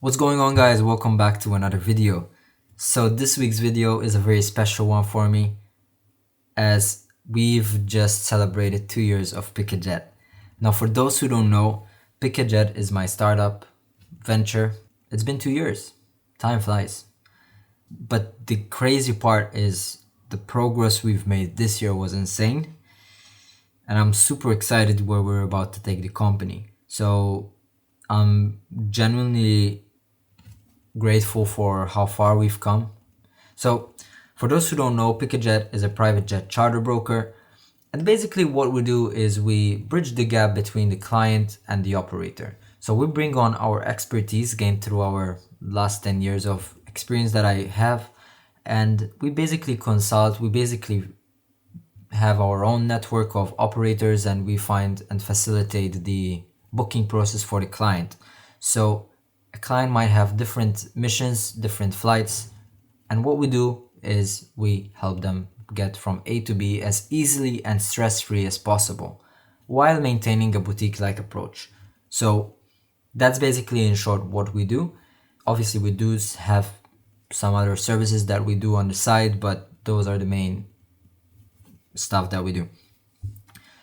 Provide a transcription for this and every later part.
What's going on, guys? Welcome back to another video. So this week's video is a very special one for me as we've just celebrated 2 years of Pickajet. Now for those who don't know, Pickajet is my startup venture. It's been 2 years. Time flies. But the crazy part is the progress we've made this year was insane. And I'm super excited where we're about to take the company. So I'm genuinely grateful for how far we've come. So, for those who don't know, Pickajet is a private jet charter broker. And basically, what we do is we bridge the gap between the client and the operator. So, we bring on our expertise gained through our last 10 years of experience that I have. And we basically consult, we basically have our own network of operators, and we find and facilitate the booking process for the client. So, a client might have different missions, different flights, and what we do is we help them get from A to B as easily and stress-free as possible while maintaining a boutique-like approach. So that's basically in short what we do. Obviously we do have some other services that we do on the side, but those are the main stuff that we do.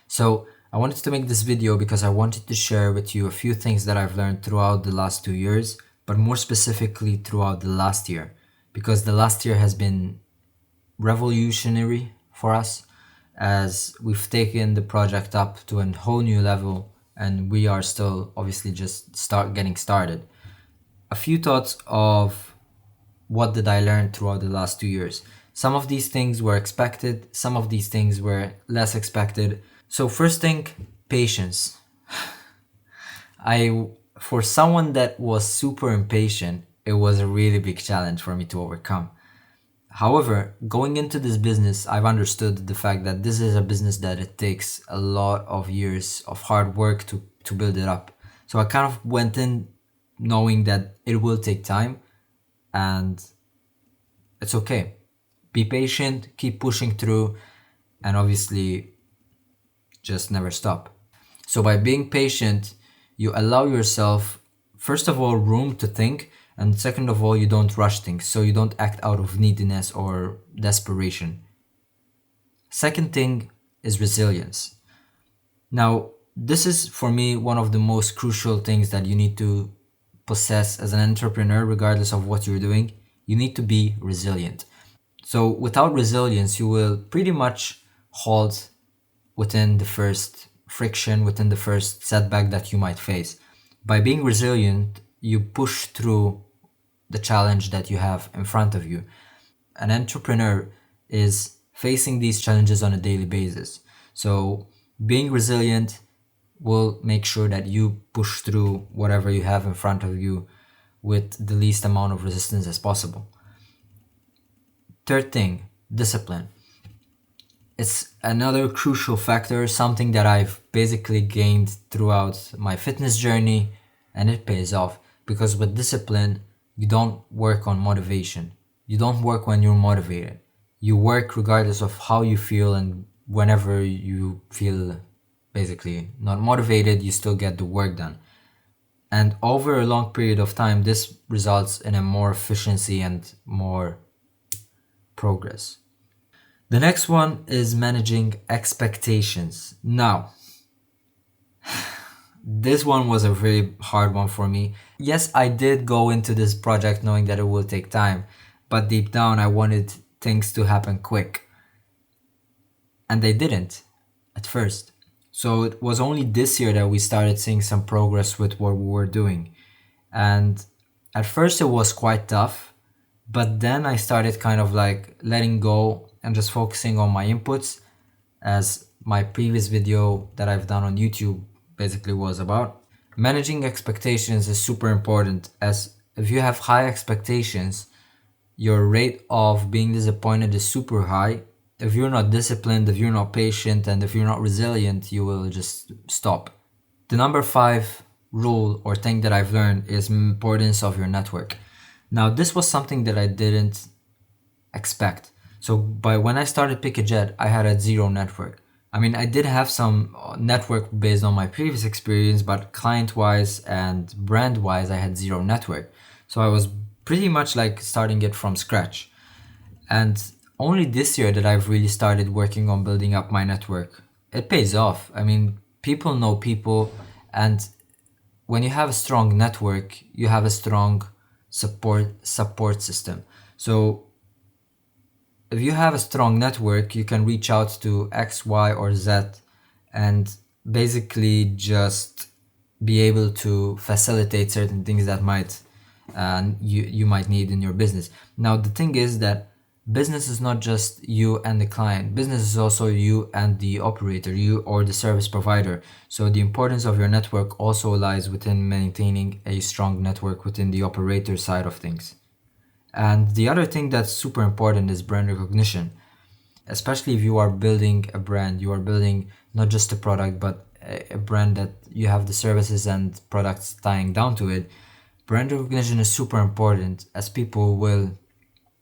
So I wanted to make this video because I wanted to share with you a few things that I've learned throughout the last 2 years, but more specifically throughout the last year, because the last year has been revolutionary for us as we've taken the project up to a whole new level, and we are still obviously just getting started. A few thoughts of what did I learn throughout the last 2 years. Some of these things were expected, some of these things were less expected. So first thing, patience. For someone that was super impatient, it was a really big challenge for me to overcome. However, going into this business, I've understood the fact that this is a business that it takes a lot of years of hard work to build it up. So I kind of went in knowing that it will take time, and it's okay. Be patient, keep pushing through, and obviously just never stop. So by being patient, you allow yourself, first of all, room to think, and second of all, you don't rush things, so you don't act out of neediness or desperation. Second thing is resilience. Now, this is for me one of the most crucial things that you need to possess as an entrepreneur, regardless of what you're doing. You need to be resilient. So without resilience, you will pretty much halt within the first friction, within the first setback that you might face. By being resilient, you push through the challenge that you have in front of you. An entrepreneur is facing these challenges on a daily basis. So being resilient will make sure that you push through whatever you have in front of you with the least amount of resistance as possible. Third thing, discipline. It's another crucial factor, something that I've basically gained throughout my fitness journey, and it pays off because with discipline, you don't work on motivation. You don't work when you're motivated. You work regardless of how you feel, and whenever you feel basically not motivated, you still get the work done. And over a long period of time, this results in a more efficiency and more progress. The next one is managing expectations. Now, this one was a very hard one for me. Yes, I did go into this project knowing that it will take time, but deep down I wanted things to happen quick. And they didn't at first. So it was only this year that we started seeing some progress with what we were doing. And at first it was quite tough, but then I started kind of like letting go and just focusing on my inputs, as my previous video that I've done on YouTube basically was about. Managing expectations is super important, as if you have high expectations, your rate of being disappointed is super high. If you're not disciplined, if you're not patient, and if you're not resilient, you will just stop. The number 5 rule or thing that I've learned is importance of your network. Now, this was something that I didn't expect. So when I started Pickajet, I had a zero network. I mean, I did have some network based on my previous experience, but client wise and brand wise, I had zero network. So I was pretty much like starting it from scratch. And only this year that I've really started working on building up my network. It pays off. I mean, people know people, and when you have a strong network, you have a strong support system. So if you have a strong network, you can reach out to X, Y, or Z and basically just be able to facilitate certain things that might you might need in your business. Now the thing is that business is not just you and the client. Business is also you and the operator, you or the service provider. So the importance of your network also lies within maintaining a strong network within the operator side of things. And the other thing that's super important is brand recognition. Especially if you are building a brand, you are building not just a product, but a brand that you have the services and products tying down to it. Brand recognition is super important as people will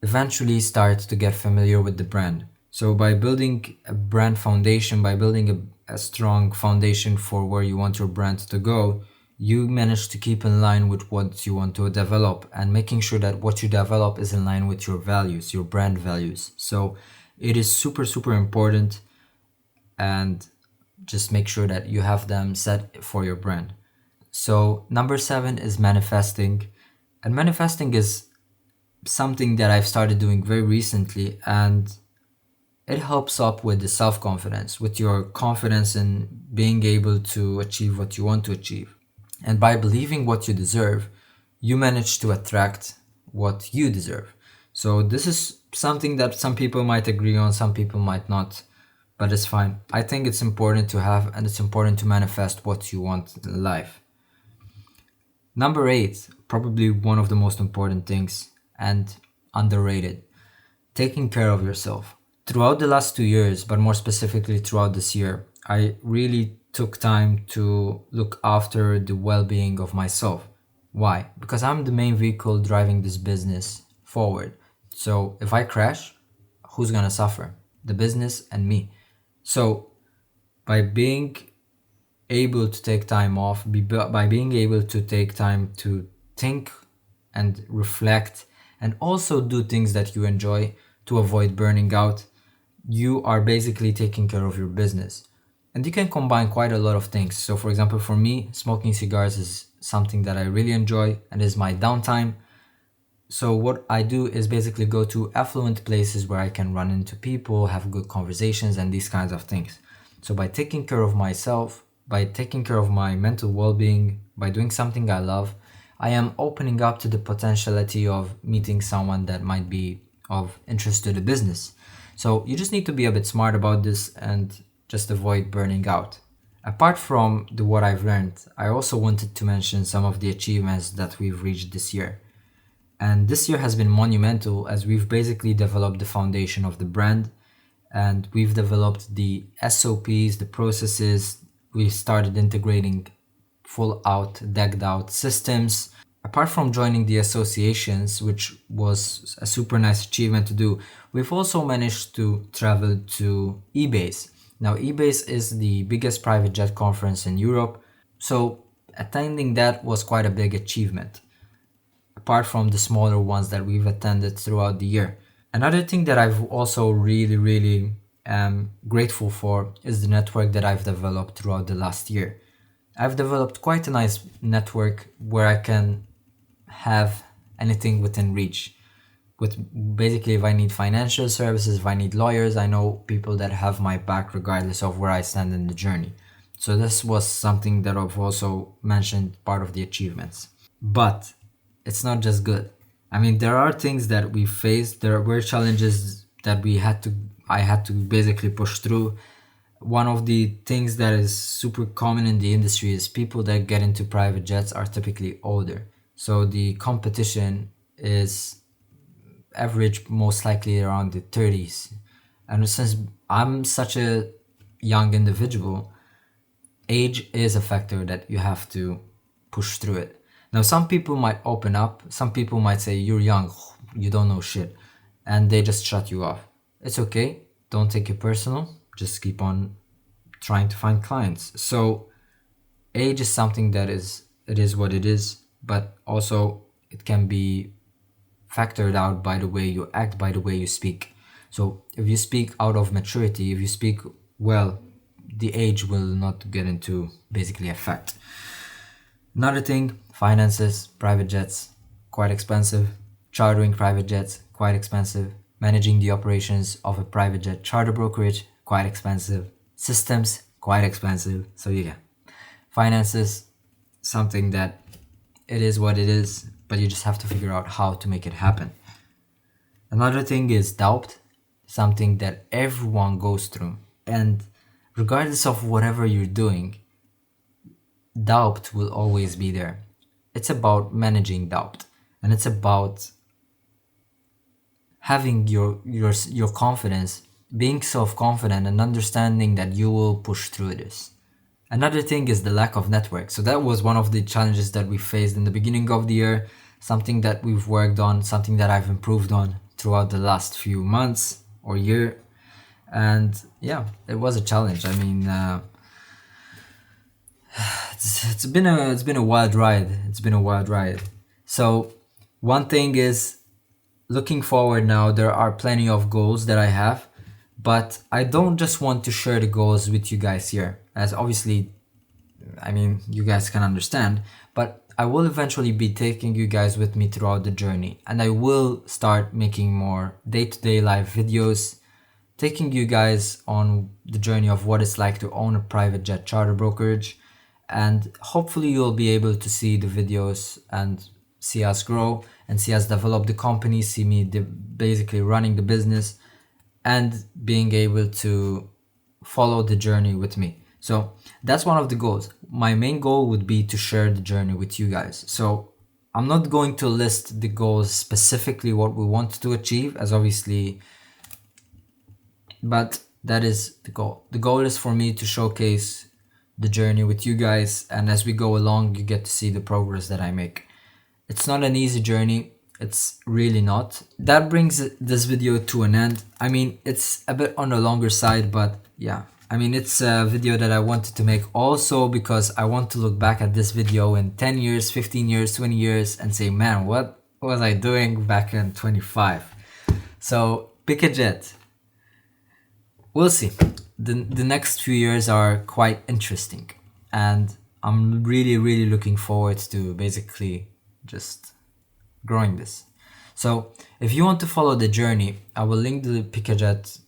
eventually start to get familiar with the brand. So by building a brand foundation, by building a strong foundation for where you want your brand to go, you manage to keep in line with what you want to develop and making sure that what you develop is in line with your values, your brand values. So it is super, super important, and just make sure that you have them set for your brand. So number 7 is manifesting. And manifesting is something that I've started doing very recently, and it helps up with the self-confidence, with your confidence in being able to achieve what you want to achieve. And by believing what you deserve, you manage to attract what you deserve. So this is something that some people might agree on, some people might not, but it's fine. I think it's important to have, and it's important to manifest what you want in life. Number 8, probably one of the most important things and underrated, taking care of yourself. Throughout the last 2 years, but more specifically throughout this year, I really took time to look after the well-being of myself. Why? Because I'm the main vehicle driving this business forward. So if I crash, who's gonna suffer? The business and me. So by being able to take time off, by being able to take time to think and reflect and also do things that you enjoy to avoid burning out, you are basically taking care of your business. And you can combine quite a lot of things. So for example, for me, smoking cigars is something that I really enjoy and is my downtime. So what I do is basically go to affluent places where I can run into people, have good conversations and these kinds of things. So by taking care of myself, by taking care of my mental well-being, by doing something I love, I am opening up to the potentiality of meeting someone that might be of interest to the business. So you just need to be a bit smart about this and just avoid burning out. Apart from what I've learned, I also wanted to mention some of the achievements that we've reached this year. And this year has been monumental as we've basically developed the foundation of the brand, and we've developed the SOPs, the processes. We started integrating full out, decked out systems. Apart from joining the associations, which was a super nice achievement to do, we've also managed to travel to eBase. Now, eBase is the biggest private jet conference in Europe, so attending that was quite a big achievement, apart from the smaller ones that we've attended throughout the year. Another thing that I've also really am grateful for is the network that I've developed throughout the last year. I've developed quite a nice network where I can have anything within reach. With basically, if I need financial services, if I need lawyers, I know people that have my back regardless of where I stand in the journey. So this was something that I've also mentioned part of the achievements. But it's not just good. I mean, there are things that we faced. There were challenges that I had to basically push through. One of the things that is super common in the industry is people that get into private jets are typically older. So the competition is average most likely around the 30s. And since I'm such a young individual, age is a factor that you have to push through it. Now, some people might open up, some people might say, you're young, you don't know shit, and they just shut you off. It's okay, don't take it personal, just keep on trying to find clients. So age is something that it is what it is, but also it can be factored out by the way you act, by the way you speak. So if you speak out of maturity, if you speak well, the age will not get into basically effect. Another thing, finances, private jets, quite expensive. Chartering private jets, quite expensive. Managing the operations of a private jet charter brokerage, quite expensive. Systems, quite expensive. So yeah, finances, something that it is what it is, but you just have to figure out how to make it happen. Another thing is doubt, something that everyone goes through. And regardless of whatever you're doing, doubt will always be there. It's about managing doubt, and it's about having your confidence, being self-confident and understanding that you will push through this. Another thing is the lack of network. So that was one of the challenges that we faced in the beginning of the year, something that we've worked on, something that I've improved on throughout the last few months or year. And yeah, it was a challenge. I mean, it's been a wild ride. It's been a wild ride. So one thing is, looking forward now, there are plenty of goals that I have, but I don't just want to share the goals with you guys here, as obviously, I mean, you guys can understand, but I will eventually be taking you guys with me throughout the journey, and I will start making more day-to-day live videos, taking you guys on the journey of what it's like to own a private jet charter brokerage, and hopefully you'll be able to see the videos and see us grow and see us develop the company, see me basically running the business and being able to follow the journey with me. So that's one of the goals. My main goal would be to share the journey with you guys. So I'm not going to list the goals specifically what we want to achieve, as obviously, but that is the goal. The goal is for me to showcase the journey with you guys, and as we go along, you get to see the progress that I make. It's not an easy journey. It's really not. That brings this video to an end. I mean, it's a bit on the longer side, but yeah. I mean, it's a video that I wanted to make also because I want to look back at this video in 10 years, 15 years, 20 years and say, man, what was I doing back in 25? So, Pickajet. We'll see. The next few years are quite interesting, and I'm really looking forward to basically just growing this. So if you want to follow the journey, I will link the Pickajet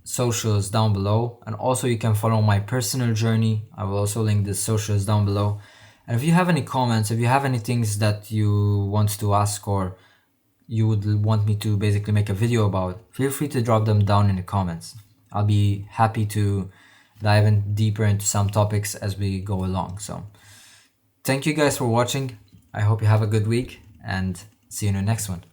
socials down below, and also you can follow my personal journey. I will also link the socials down below. And if you have any comments, if you have any things that you want to ask or you would want me to basically make a video about, feel free to drop them down in the comments. I'll be happy to dive in deeper into some topics as we go along. So thank you guys for watching. I hope you have a good week and see you in the next one.